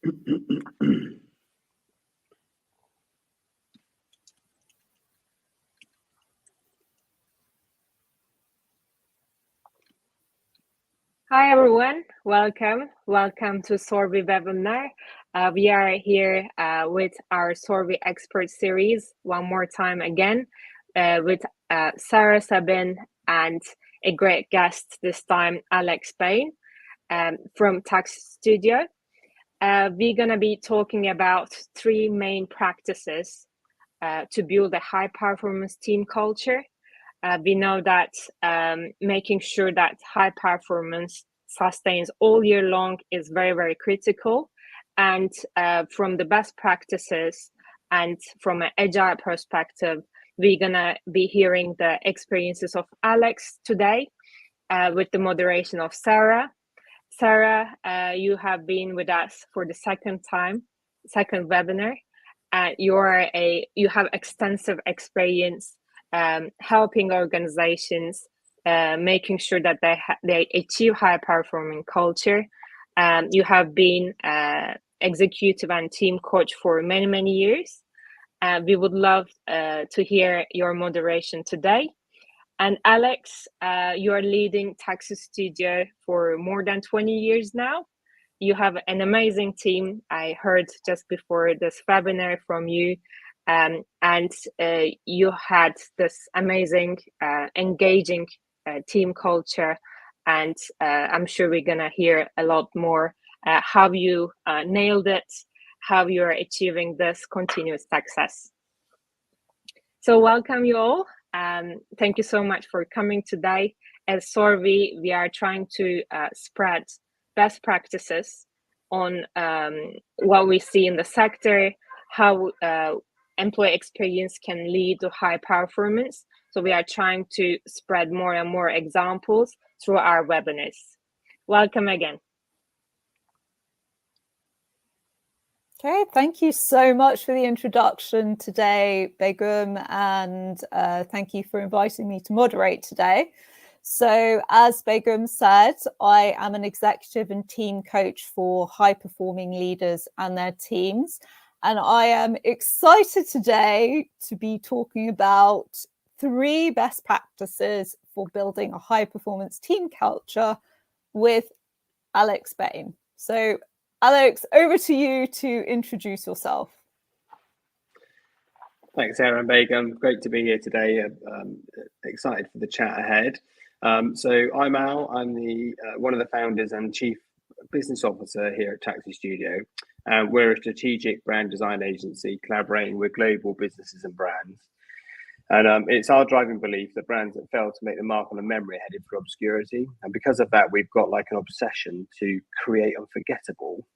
Hi everyone, welcome to Sorwe webinar. We are here with our Sorwe expert series one more time again with Sara Sabin and a great guest this time, Alex Bane from Tax Studio. We're gonna be talking about three main practices to build a high performance team culture. We know that making sure that high performance sustains all year long is very, very critical. And from the best practices and from an agile perspective, we're gonna be hearing the experiences of Alex today with the moderation of Sara. Sara, you have been with us for the second webinar. You have extensive experience helping organizations, making sure that they achieve high performing culture. You have been executive and team coach for many years. We would love to hear your moderation today. And Alex, you are leading Tax Studio for more than 20 years now. You have an amazing team. I heard just before this webinar from you, and you had this amazing, engaging team culture. And I'm sure we're gonna hear a lot more how you nailed it, how you're achieving this continuous success. So welcome you all. Thank you so much for coming today. At Sorwe, we are trying to spread best practices on what we see in the sector, how employee experience can lead to high performance. So we are trying to spread more and more examples through our webinars. Welcome again. Okay, thank you so much for the introduction today, Begum, and thank you for inviting me to moderate today. So as Begum said, I am an executive and team coach for high-performing leaders and their teams. And I am excited today to be talking about 3 best practices for building a high-performance team culture with Alex Bane. So Alex, over to you to introduce yourself. Thanks, Sara and Begum. Great to be here today. Excited for the chat ahead. So I'm Al. I'm the one of the founders and chief business officer here at Tax Studio. We're a strategic brand design agency collaborating with global businesses and brands. And it's our driving belief that brands that fail to make the mark on a memory are headed for obscurity. And because of that, we've got like an obsession to create unforgettable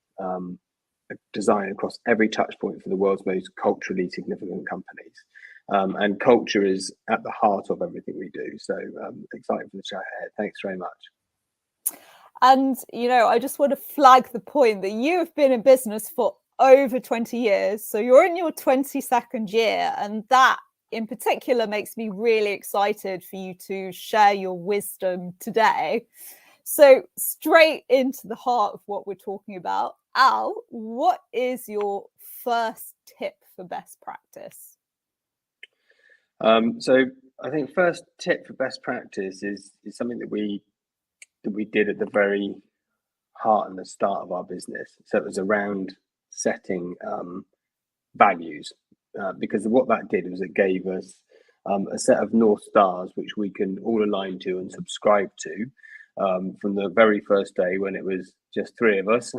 design across every touch point for the world's most culturally significant companies. And culture is at the heart of everything we do. So excited for the chat ahead. Thanks very much. And, you know, I just want to flag the point that you have been in business for over 20 years. So you're in your 22nd year, and that in particular makes me really excited for you to share your wisdom today. So straight into the heart of what we're talking about, Al, what is your first tip for best practice? So I think first tip for best practice is something that we did at the very heart and the start of our business. So it was around setting values. Because what that did was it gave us a set of North Stars which we can all align to and subscribe to from the very first day when it was just 3 of us,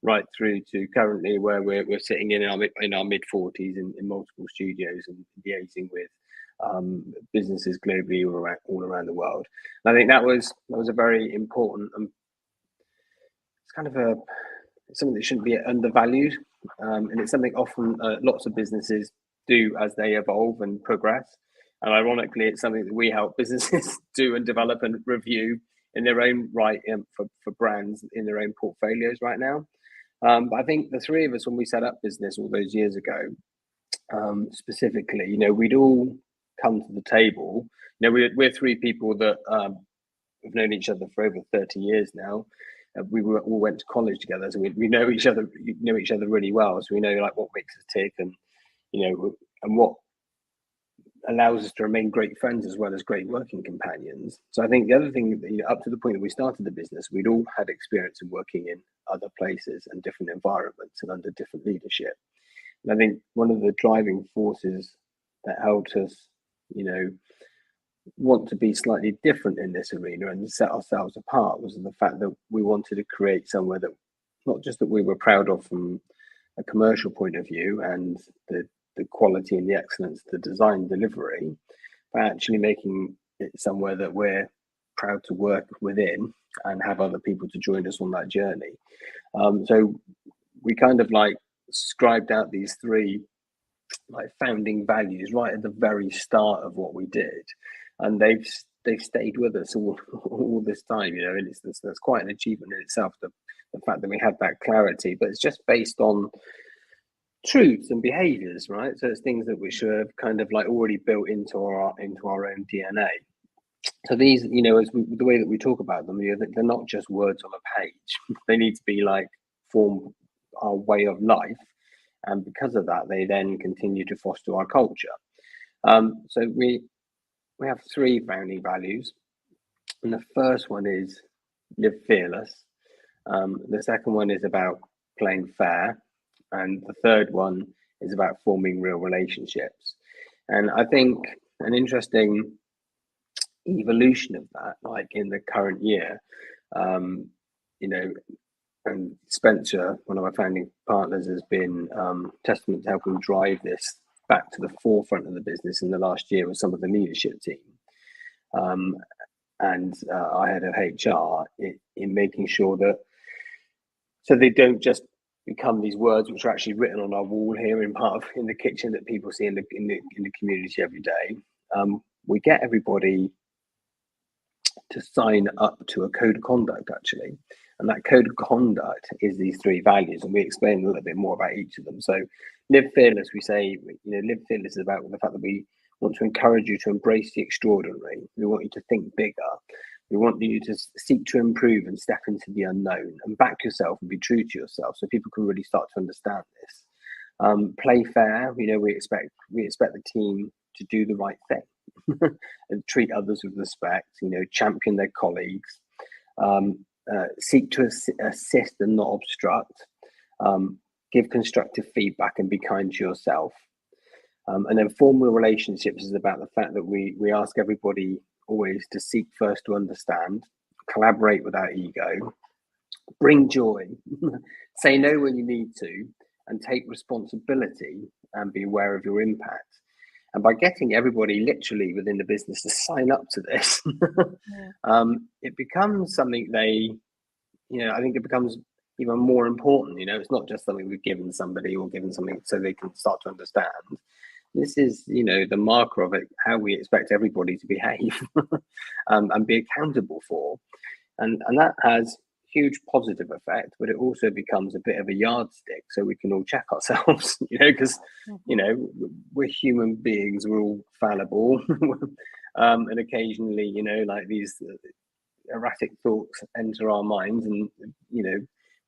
right through to currently where we're sitting in our mid-40s in multiple studios and liaising with businesses globally all around the world. And I think that was a very important it's kind of something that shouldn't be undervalued. And it's something often lots of businesses do as they evolve and progress. And ironically, it's something that we help businesses do and develop and review in their own right for brands in their own portfolios right now. But I think the 3 of us, when we set up business all those years ago, specifically, you know, we'd all come to the table. You know, we're 3 people that have known each other for over 30 years now. we all went to college together, so we know each other really well. So we know like what makes us tick, and and what allows us to remain great friends as well as great working companions. So I think the other thing, up to the point that we started the business, we'd all had experience in working in other places and different environments and under different leadership. And I think one of the driving forces that helped us, want to be slightly different in this arena and set ourselves apart was the fact that we wanted to create somewhere that not just that we were proud of from a commercial point of view and the quality and the excellence, the design delivery, but actually making it somewhere that we're proud to work within and have other people to join us on that journey. So we kind of like scribed out these three like founding values right at the very start of what we did, and they've stayed with us all this time, and that's quite an achievement in itself, the fact that we had that clarity. But it's just based on truths and behaviors, right? So it's things that we should have kind of like already built into our own DNA. So these, the way that we talk about them, they're not just words on a page. They need to be like form our way of life, and because of that, they then continue to foster our culture. So we have three founding values, and the first one is live fearless. The second one is about playing fair. And the third one is about forming real relationships. And I think an interesting evolution of that, like in the current year, and Spencer, one of my founding partners, has been testament to helping drive this back to the forefront of the business in the last year with some of the leadership team. And our head of HR in making sure that, so they don't just become these words which are actually written on our wall here in the kitchen that people see in the community every day. We get everybody to sign up to a code of conduct, actually, and that code of conduct is these three values, and we explain a little bit more about each of them. So live fearless, we say, live fearless is about the fact that we want to encourage you to embrace the extraordinary. We want you to think bigger. We want you to seek to improve and step into the unknown and back yourself and be true to yourself, so people can really start to understand this. Play fair. We expect the team to do the right thing and treat others with respect. Champion their colleagues. Seek to assist and not obstruct. Give constructive feedback and be kind to yourself. And then formal relationships is about the fact that we ask everybody always to seek first to understand, collaborate without ego, bring joy, say no when you need to, and take responsibility and be aware of your impact. And by getting everybody literally within the business to sign up to this, it becomes something I think it becomes even more important. It's not just something we've given somebody or given something so they can start to understand. This is, the marker of it, how we expect everybody to behave and be accountable for. And that has huge positive effect, but it also becomes a bit of a yardstick so we can all check ourselves, because, we're human beings, we're all fallible. And occasionally, like these erratic thoughts enter our minds and,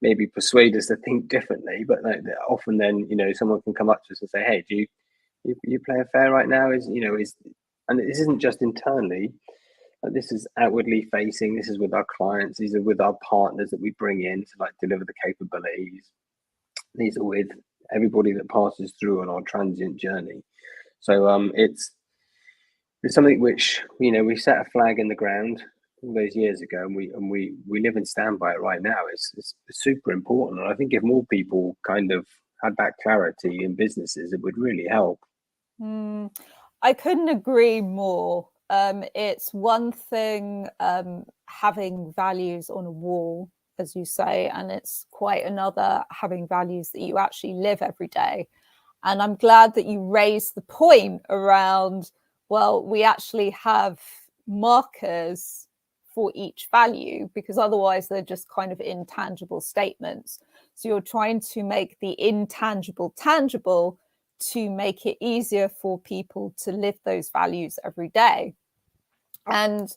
maybe persuade us to think differently. But often then, someone can come up to us and say, hey, do you play fair right now? And this isn't just internally, this is outwardly facing. This is with our clients. These are with our partners that we bring in to deliver the capabilities. These are with everybody that passes through on our transient journey. So it's something which we set a flag in the ground all those years ago, and we live and stand by it right now. It's super important, and I think if more people kind of had that clarity in businesses, it would really help. I couldn't agree more. It's one thing having values on a wall, as you say, and it's quite another having values that you actually live every day. And I'm glad that you raised the point around, well, we actually have markers for each value, because otherwise they're just kind of intangible statements. So you're trying to make the intangible tangible to make it easier for people to live those values every day. And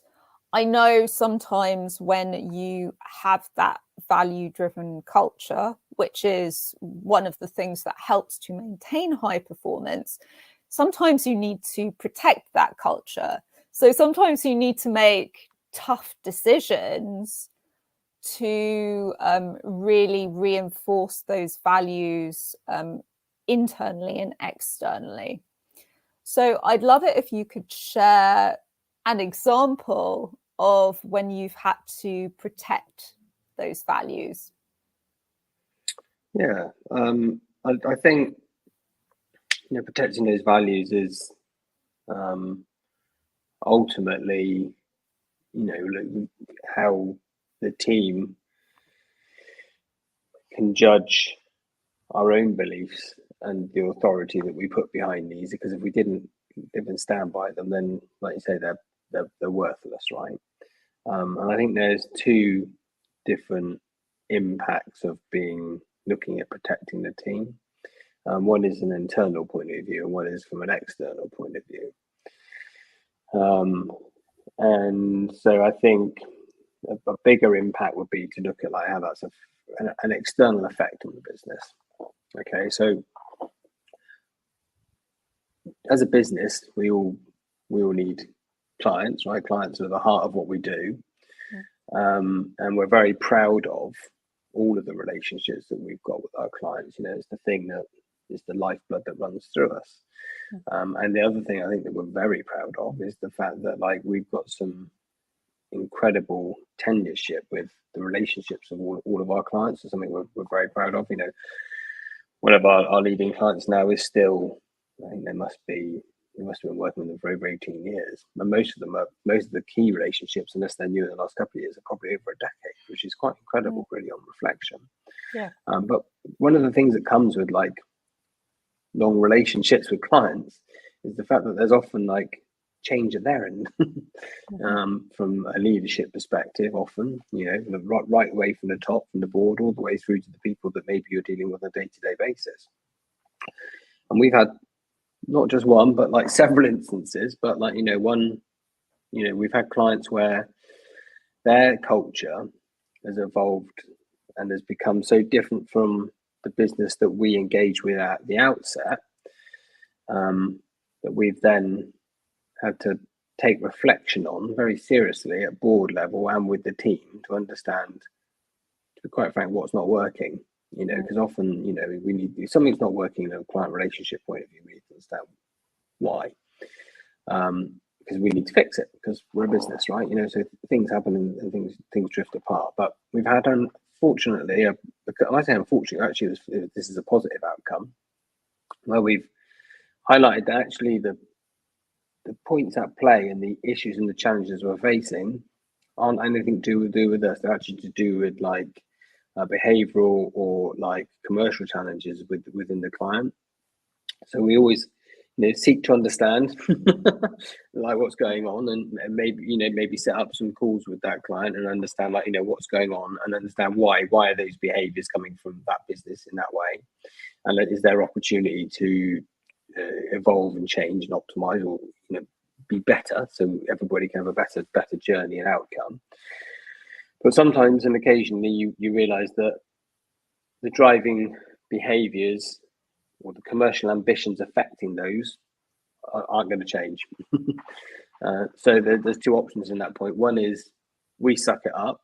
I know sometimes when you have that value-driven culture, which is one of the things that helps to maintain high performance, sometimes you need to protect that culture. So sometimes you need to make tough decisions to really reinforce those values internally and externally. So I'd love it if you could share an example of when you've had to protect those values. Yeah, I think protecting those values is ultimately how the team can judge our own beliefs and the authority that we put behind these. Because if we didn't stand by them, then, like you say, they're worthless, right? And I think there's two different impacts of looking at protecting the team. One is an internal point of view, and one is from an external point of view. And so I think a bigger impact would be to look at like how that's an external effect on the business. Okay, so as a business, we all need clients, right? Clients are the heart of what we do, and we're very proud of all of the relationships that we've got with our clients. It's the thing that is the lifeblood that runs through us. And the other thing I think that we're very proud of is the fact that we've got some incredible tenureship with the relationships of all of our clients. It's something we're very proud of. One of our leading clients now is still, I think they must have been working with them for over 18 years. And most of the key relationships, unless they're new in the last couple of years, are probably over a decade, which is quite incredible, really, on reflection. Yeah. But one of the things that comes with long relationships with clients is the fact that there's often change at their end. From a leadership perspective, often, right way from the top, from the board, all the way through to the people that maybe you're dealing with on a day-to-day basis. And we've had not just one, but several instances, but we've had clients where their culture has evolved and has become so different from the business that we engage with at the outset, that we've then had to take reflection on very seriously at board level and with the team to understand, to be quite frank, what's not working. Because often, we need, if something's not working in a client relationship point of view, we need to understand why. Because we need to fix it, because we're a business, right? So things happen and things drift apart. But we've had, unfortunately, I say unfortunately, actually, this is a positive outcome, where we've highlighted that actually the points at play and the issues and the challenges we're facing aren't anything to do with us. They're actually to do with behavioral or commercial challenges within the client. So we always seek to understand what's going on, and maybe set up some calls with that client and understand what's going on, and understand why are those behaviors coming from that business in that way, and is there opportunity to evolve and change and optimize, or be better, so everybody can have a better journey and outcome. But sometimes and occasionally you realize that the driving behaviors or the commercial ambitions affecting those aren't going to change. So there's two options in that point. One is we suck it up,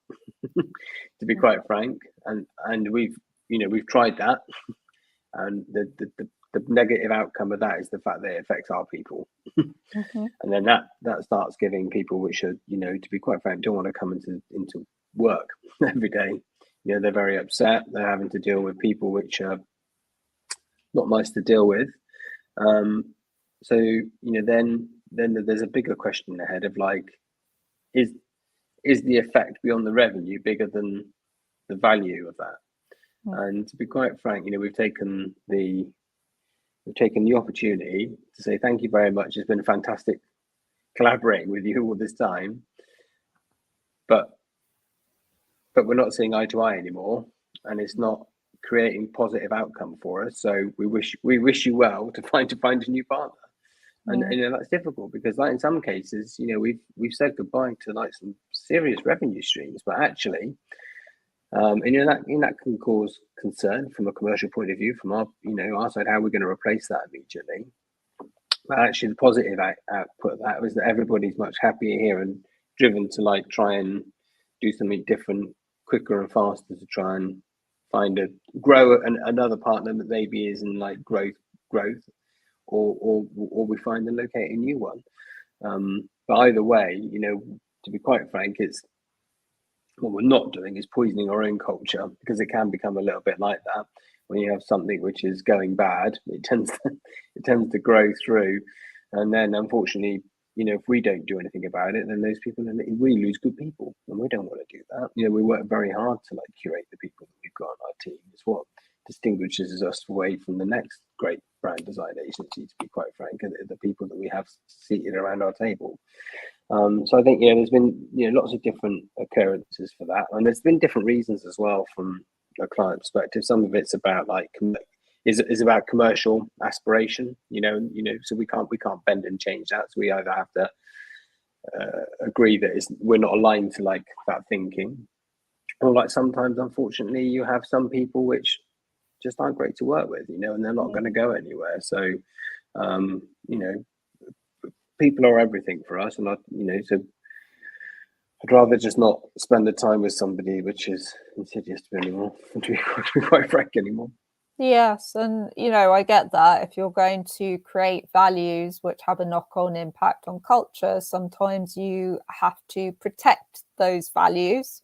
to be quite frank, and we've tried that, and the negative outcome of that is the fact that it affects our people. And then that starts giving people, which are, to be quite frank, don't want to come into work every day. They're very upset. They're having to deal with people which are not nice to deal with. So then there's a bigger question ahead of is the effect beyond the revenue bigger than the value of that? And to be quite frank, we've taken the opportunity to say thank you very much. It's been fantastic collaborating with you all this time, but we're not seeing eye to eye anymore, and it's not creating positive outcome for us. So we wish you well to find a new partner. And that's difficult because, like, in some cases, we've said goodbye to like some serious revenue streams, but actually, and that can cause concern from a commercial point of view, from our side, how we're going to replace that immediately. But actually, the positive output of that was that everybody's much happier here and driven to like try and do something different, quicker and faster, to try and grow another partner that maybe is in like growth, or we find and locate a new one. But either way, to be quite frank, it's what we're not doing is poisoning our own culture, because it can become a little bit like that. When you have something which is going bad, it tends to grow through, and then unfortunately, if we don't do anything about it, then those people, we lose good people, and we don't want to do that. We work very hard to like curate the people that we've got on our team. It's what distinguishes us away from the next great brand design agency, to be quite frank, the people that we have seated around our table. So I think there's been lots of different occurrences for that, and there's been different reasons as well from a client perspective. Some of it's about like is about commercial aspiration, so we can't bend and change that. So we either have to agree that we're not aligned to like that thinking, or like sometimes, unfortunately, you have some people which just aren't great to work with, and they're not going to go anywhere. So, people are everything for us, and so I'd rather just not spend the time with somebody which is insidious to me anymore, to be quite frank anymore. Yes, and I get that. If you're going to create values which have a knock-on impact on culture, sometimes you have to protect those values.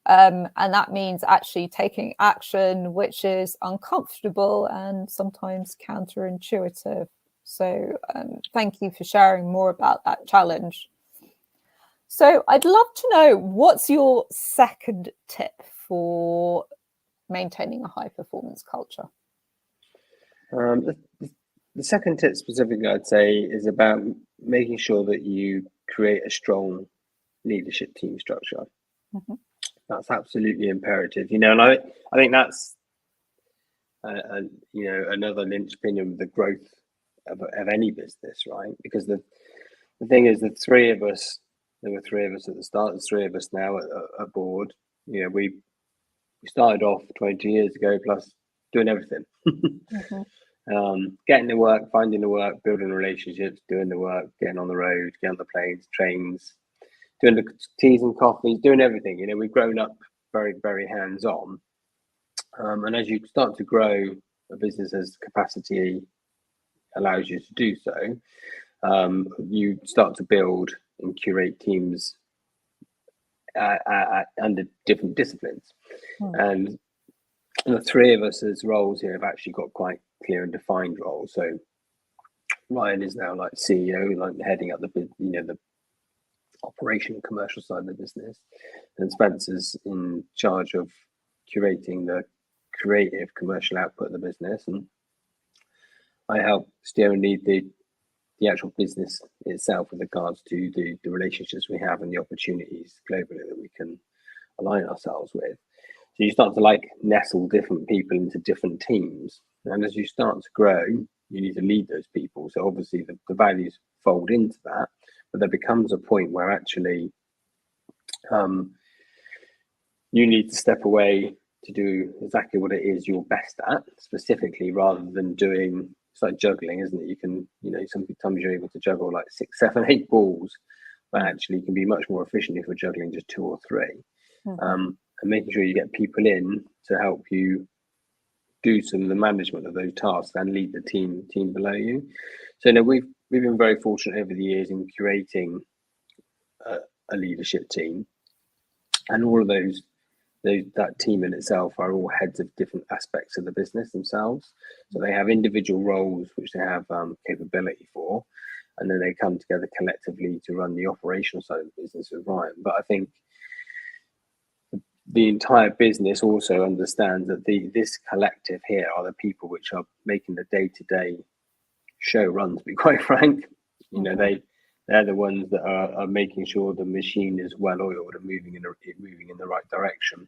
And that means actually taking action which is uncomfortable and sometimes counterintuitive. So thank you for sharing more about that challenge. So I'd love to know, what's your second tip for maintaining a high performance culture? The second tip specifically, I'd say, is about making sure that you create a strong leadership team structure. Mm-hmm. That's absolutely imperative, and I think that's another linchpin of the growth of any business, right? Because the thing is, there were three of us at the start. There's three of us now at board. We started off 20 years ago, plus doing everything. Mm-hmm. Getting the work, finding the work, building relationships, doing the work, getting on the road, getting on the planes, trains, doing the teas and coffees, doing everything. We've grown up very, very hands-on. And as you start to grow a business as capacity allows you to do so, you start to build and curate teams under different disciplines. And the three of us as roles here have actually got quite clear and defined roles. So Ryan is now like CEO, like heading up the operation and commercial side of the business, and Spencer's in charge of curating the creative commercial output of the business, and I help steer and lead the actual business itself with regards to the relationships we have and the opportunities globally that we can align ourselves with. So you start to like nestle different people into different teams, and as you start to grow, you need to lead those people. So obviously the values fold into that, but there becomes a point where actually you need to step away to do exactly what it is you're best at specifically, rather than doing, it's like juggling, isn't it? You can, sometimes you're able to juggle like 6, 7, 8 balls, but actually you can be much more efficient if you're juggling just 2 or 3. Mm-hmm. And making sure you get people in to help you do some of the management of those tasks and lead the team below you. So we've been very fortunate over the years in curating a leadership team, and all of that team in itself are all heads of different aspects of the business themselves. So they have individual roles which they have capability for, and then they come together collectively to run the operational side of the business with Ryan. But I think the entire business also understands that this collective here are the people which are making the day-to-day show run, to be quite frank. They're the ones that are making sure the machine is well oiled and moving in the right direction.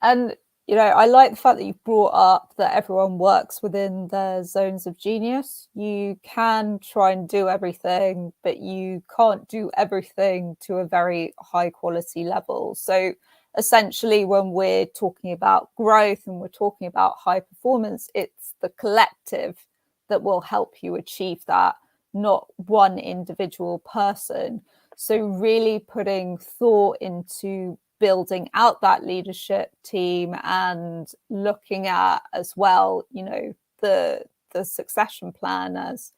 And you know, I like the fact that you've brought up that everyone works within their zones of genius. You can try and do everything, but you can't do everything to a very high quality level. So essentially, when we're talking about growth and we're talking about high performance, it's the collective that will help you achieve that, not one individual person. So really putting thought into building out that leadership team and looking at as well, you know, the succession plan as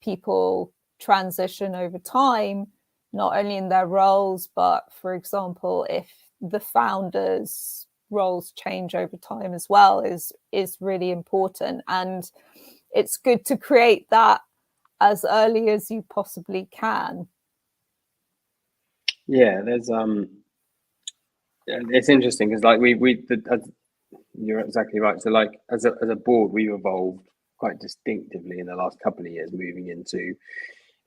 people transition over time, not only in their roles, but for example, if the founders' roles change over time as well, is really important. And it's good to create that as early as you possibly can. Yeah, there's it's interesting because like you're exactly right. So like as a board, we've evolved quite distinctively in the last couple of years, moving into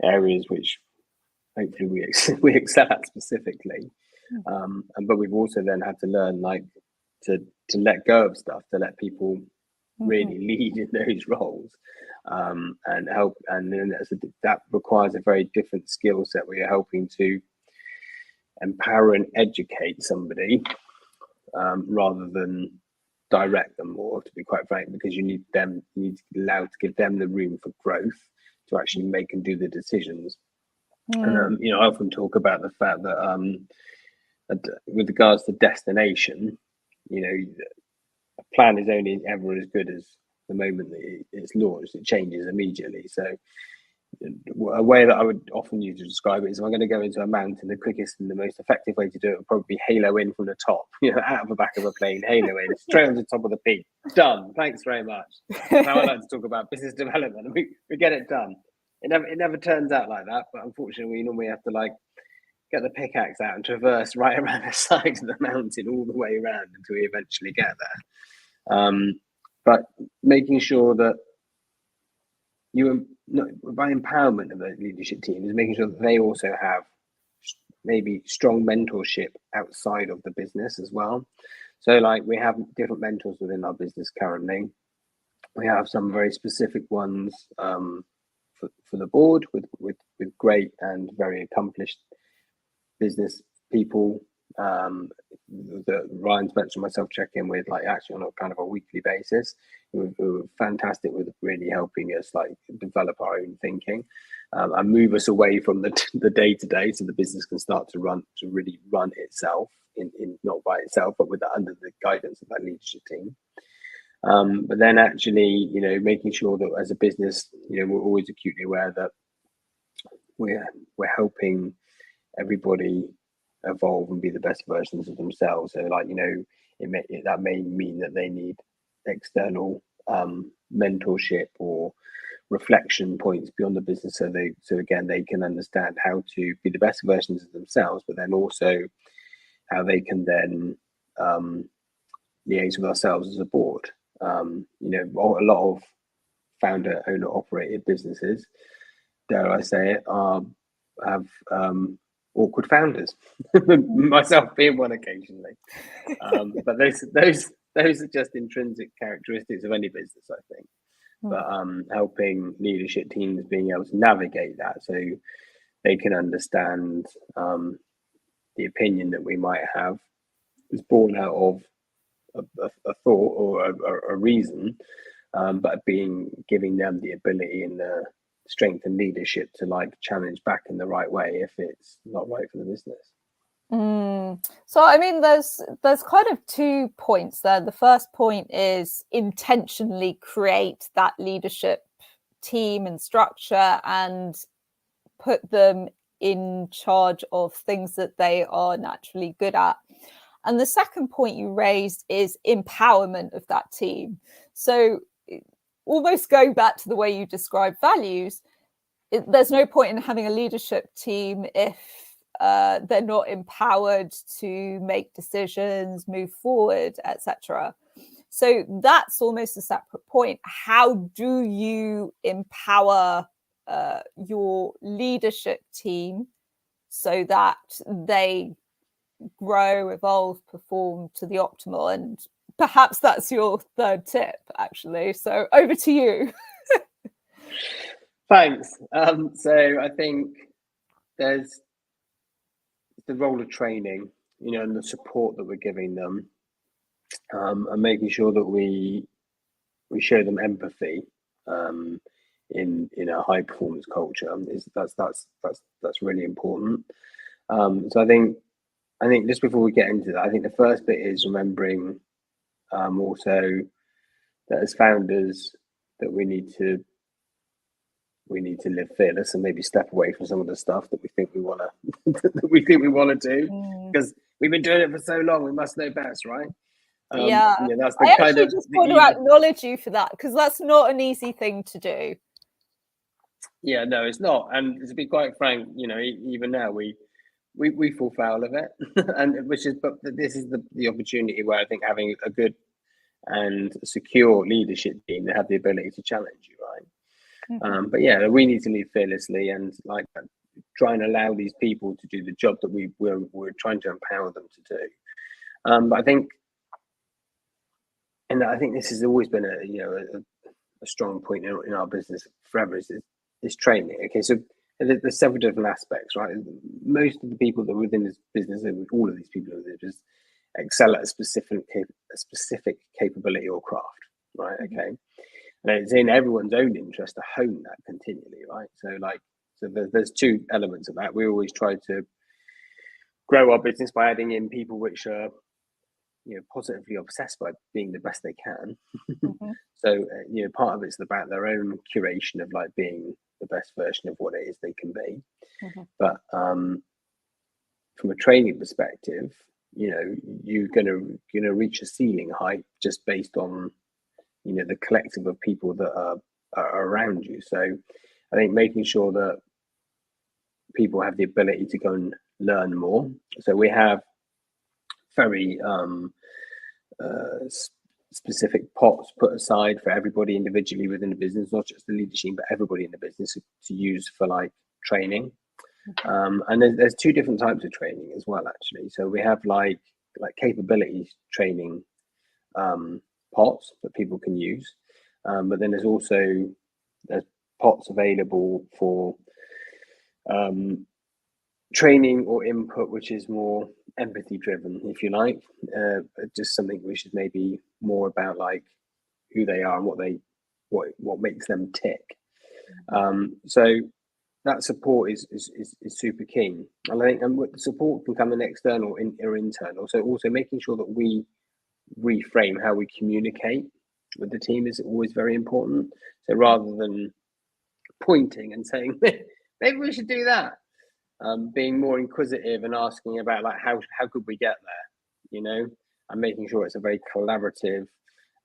areas which hopefully we excel at specifically. But we've also then had to learn like to let go of stuff, to let people really lead in those roles, and help. And then that requires a very different skill set where you're helping to empower and educate somebody rather than direct them more, to be quite frank, because you need to be allowed to give them the room for growth to actually make and do the decisions. And you know, I often talk about the fact that with regards to destination, you know, a plan is only ever as good as the moment that it's launched. It changes immediately. So a way that I would often use to describe it is, if I'm going to go into a mountain, the quickest and the most effective way to do it would probably be halo in from the top, you know, out of the back of a plane, halo in, straight on the top of the peak. Done. Thanks very much. That's how I like to talk about business development. We get it done. It never turns out like that, but unfortunately, we normally have to like get the pickaxe out and traverse right around the side of the mountain all the way around until we eventually get there. But making sure that by empowerment of the leadership team is making sure that they also have maybe strong mentorship outside of the business as well. So like we have different mentors within our business currently. We have some very specific ones for the board with great and very accomplished business people that Ryan Spencer and myself check in with, like actually on a kind of a weekly basis, who are fantastic with really helping us like develop our own thinking and move us away from the day to day, so the business can start to really run itself in not by itself, but under the guidance of that leadership team. But then actually, you know, making sure that as a business, you know, we're always acutely aware that we're helping everybody evolve and be the best versions of themselves. So like, you know, that may mean that they need external mentorship or reflection points beyond the business, so again they can understand how to be the best versions of themselves, but then also how they can then liaise with ourselves as a board. You know, a lot of founder, owner operated businesses, dare I say it, have awkward founders, myself being one occasionally. But those are just intrinsic characteristics of any business, I think. But helping leadership teams being able to navigate that, so they can understand the opinion that we might have is born out of a thought or a reason, but giving them the ability and the strength and leadership to like challenge back in the right way if it's not right for the business. So I mean, there's kind of 2 points there. The first point is intentionally create that leadership team and structure and put them in charge of things that they are naturally good at. And the second point you raised is empowerment of that team. So almost going back to the way you describe values, there's no point in having a leadership team if they're not empowered to make decisions, move forward, etc. So that's almost a separate point. How do you empower your leadership team so that they grow, evolve, perform to the optimal? And perhaps that's your third tip, actually. So over to you. Thanks. So I think there's the role of training, and the support that we're giving them, and making sure that we show them empathy in a high performance culture. That's really important. So I think just before we get into that, I think the first bit is remembering also that as founders that we need to live fearless and maybe step away from some of the stuff that we think we want to do, because we've been doing it for so long. We must know best, right? That's the I kind actually of just want to acknowledge you for that, because that's not an easy thing to do. Yeah, no, it's not. And to be quite frank, even now we fall foul of it, and but this is the opportunity where I think having a good and secure leadership team that have the ability to challenge you, right? Mm-hmm. But yeah, we need to lead fearlessly and like try and allow these people to do the job that we're trying to empower them to do. But I think this has always been a strong point in our business forever is training. Okay, so there's several different aspects, right? Most of the people that are within this business, all of these people are just excel at a specific capability or craft, right? Okay, and it's in everyone's own interest to hone that continually, right? So there's two elements of that. We always try to grow our business by adding in people which are positively obsessed by being the best they can. Mm-hmm. So part of it's about their own curation of like being the best version of what it is they can be. Mm-hmm. But from a training perspective, you're gonna reach a ceiling height just based on the collective of people that are around you. So I think making sure that people have the ability to go and learn more. So we have very specific pots put aside for everybody individually within the business, not just the leadership, but everybody in the business to use for like training. And there's two different types of training as well, actually. So we have like capabilities training pots that people can use, but then there's pots available for training or input which is more empathy driven, if you like, just something which is maybe more about like who they are and what makes them tick. So that support is super keen, and I think the support can come in external or internal. So also making sure that we reframe how we communicate with the team is always very important. So rather than pointing and saying maybe we should do that, being more inquisitive and asking about like how could we get there, and making sure it's a very collaborative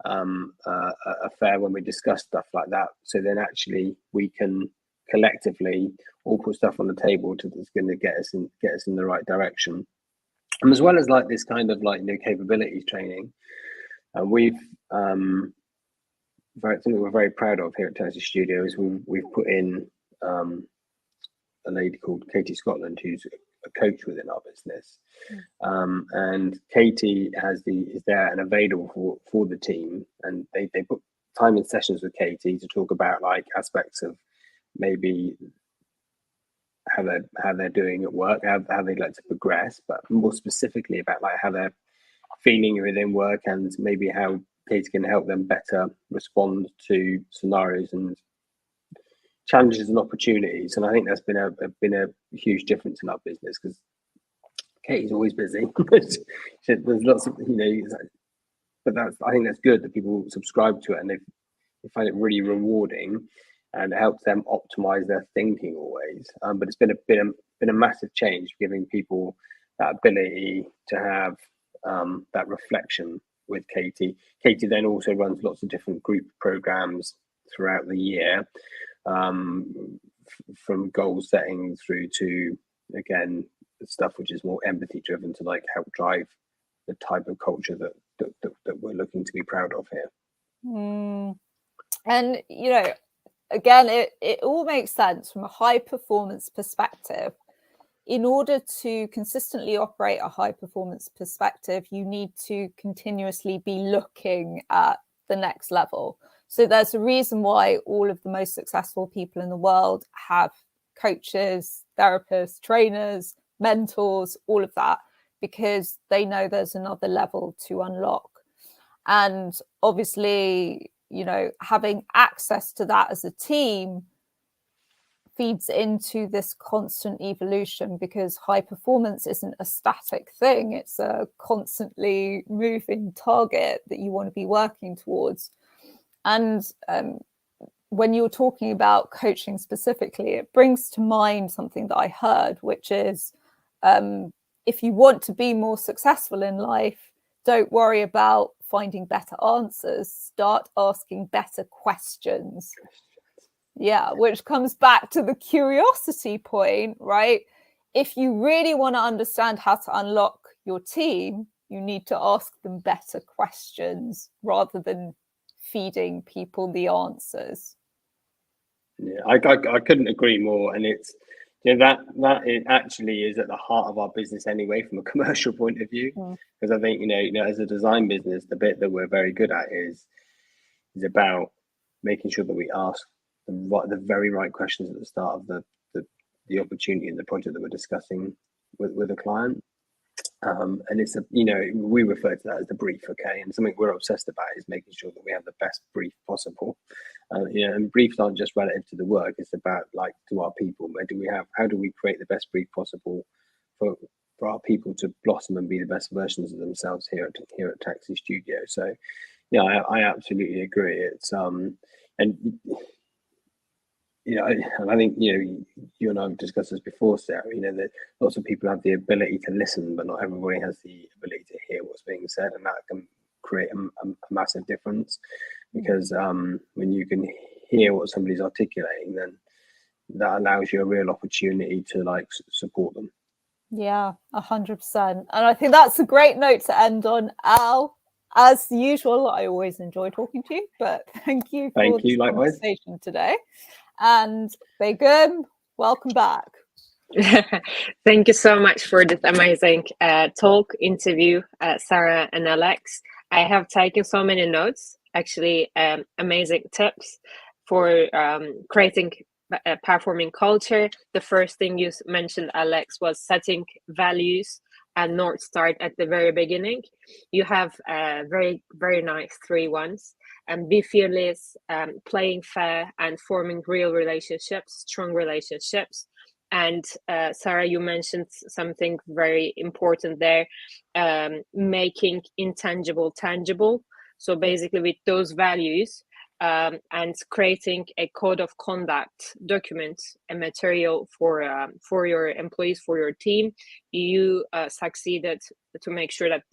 affair when we discuss stuff like that. So then actually we can collectively all put stuff on the table that's going to get us in the right direction. And as well as like this kind of like capabilities training, we've something we're very proud of here at Tennessee Studios. We've put in a lady called Katie Scotland, who's a coach within our business, and Katie is there and available for the team, and they put time in sessions with Katie to talk about like aspects of maybe how they're doing at work, how they'd like to progress, but more specifically about like how they're feeling within work, and maybe how Katie can help them better respond to scenarios and challenges and opportunities. And I think that's been a huge difference in our business, because Katie's always busy. There's lots of but I think that's good that people subscribe to it and they find it really rewarding, and it helps them optimize their thinking always. But it's been a massive change, giving people that ability to have that reflection with Katie. Katie then also runs lots of different group programs throughout the year, from goal setting through to, again, stuff which is more empathy driven to like help drive the type of culture that we're looking to be proud of here. And again, it all makes sense from a high performance perspective. in order to consistently operate a high performance perspective, you need to continuously be looking at the next level. So there's a reason why all of the most successful people in the world have coaches, therapists, trainers, mentors, all of that, because they know there's another level to unlock. And obviously, you know, having access to that as a team feeds into this constant evolution, because high performance isn't a static thing. It's a constantly moving target that you want to be working towards. And when you're talking about coaching specifically, it brings to mind something that I heard, which is if you want to be more successful in life, don't worry about finding better answers. Start asking better questions. Yeah, which comes back to the curiosity point, right? If you really want to understand how to unlock your team, you need to ask them better questions rather than feeding people the answers. Yeah, I couldn't agree more, and it's, you know, that it actually is at the heart of our business anyway, from a commercial point of view. Because I think, you know, as a design business, the bit that we're very good at is about making sure that we ask the very right questions at the start of the opportunity and the project that we're discussing with a client. And it's you know, we refer to that as the brief, okay? And something we're obsessed about is making sure that we have the best brief possible. You know, and briefs aren't just relative to the work; it's about, like, to our people. How do we create the best brief possible for our people to blossom and be the best versions of themselves here at Taxi Studio? So, yeah, I absolutely agree. It's and you know, and I think, you know, you and I have discussed this before, Sarah. You know, that lots of people have the ability to listen, but not everybody has the ability to hear what's being said, and that can create a massive difference. Because when you can hear what somebody's articulating, then that allows you a real opportunity to, like, support them. Yeah, 100%. And I think that's a great note to end on. Al, as usual, I always enjoy talking to you, but thank you for this conversation today. And Begum, welcome back. Thank you so much for this amazing interview, Sarah and Alex. I have taken so many notes, actually, amazing tips for creating a performing culture. The first thing you mentioned, Alex, was setting values and North Star at the very beginning. You have very, very nice 3 ones. And be fearless, playing fair, and forming real relationships, strong relationships. And Sarah, you mentioned something very important there, making intangible tangible. So basically, with those values and creating a code of conduct document, a material for your employees, for your team, you succeeded to make sure that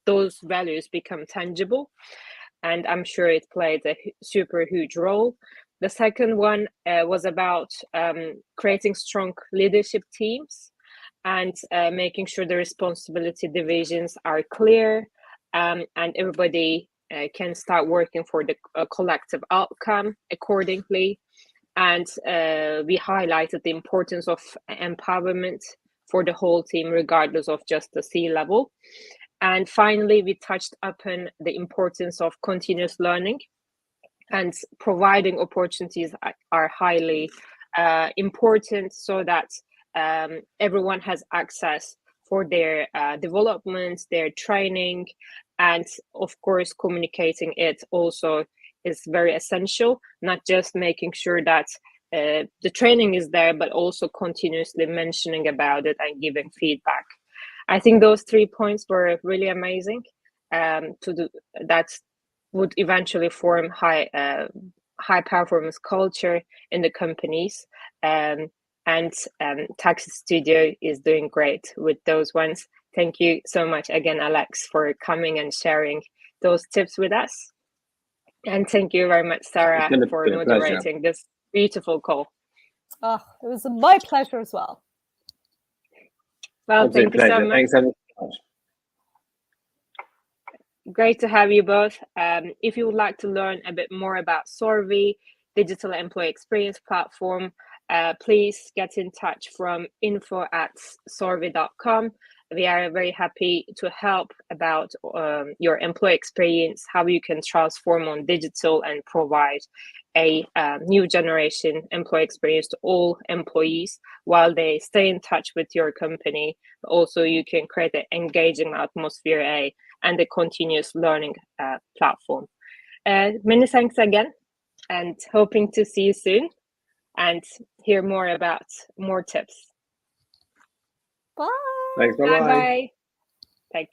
those values become tangible. And I'm sure it played a super huge role. The second one was about creating strong leadership teams and making sure the responsibility divisions are clear, and everybody can start working for the collective outcome accordingly. And we highlighted the importance of empowerment for the whole team, regardless of just the C-level. And finally, we touched upon the importance of continuous learning, and providing opportunities are highly important, so that everyone has access for their development, their training, and of course, communicating it also is very essential, not just making sure that the training is there, but also continuously mentioning about it and giving feedback. I think those 3 points were really amazing that would eventually form high performance culture in the companies. And Taxi Studio is doing great with those ones. Thank you so much again, Alex, for coming and sharing those tips with us. And thank you very much, Sarah, for moderating this beautiful call. Oh, it was my pleasure as well. Well, thank you so much. Thanks so much. Great to have you both. If you would like to learn a bit more about Sorwe, digital employee experience platform, please get in touch from info@sorwe.com. We are very happy to help about your employee experience, how you can transform on digital and provide a new generation employee experience to all employees while they stay in touch with your company. Also, you can create an engaging atmosphere and a continuous learning platform. Many thanks again, and hoping to see you soon and hear more about more tips. Bye. Thanks. Bye-bye. Bye-bye.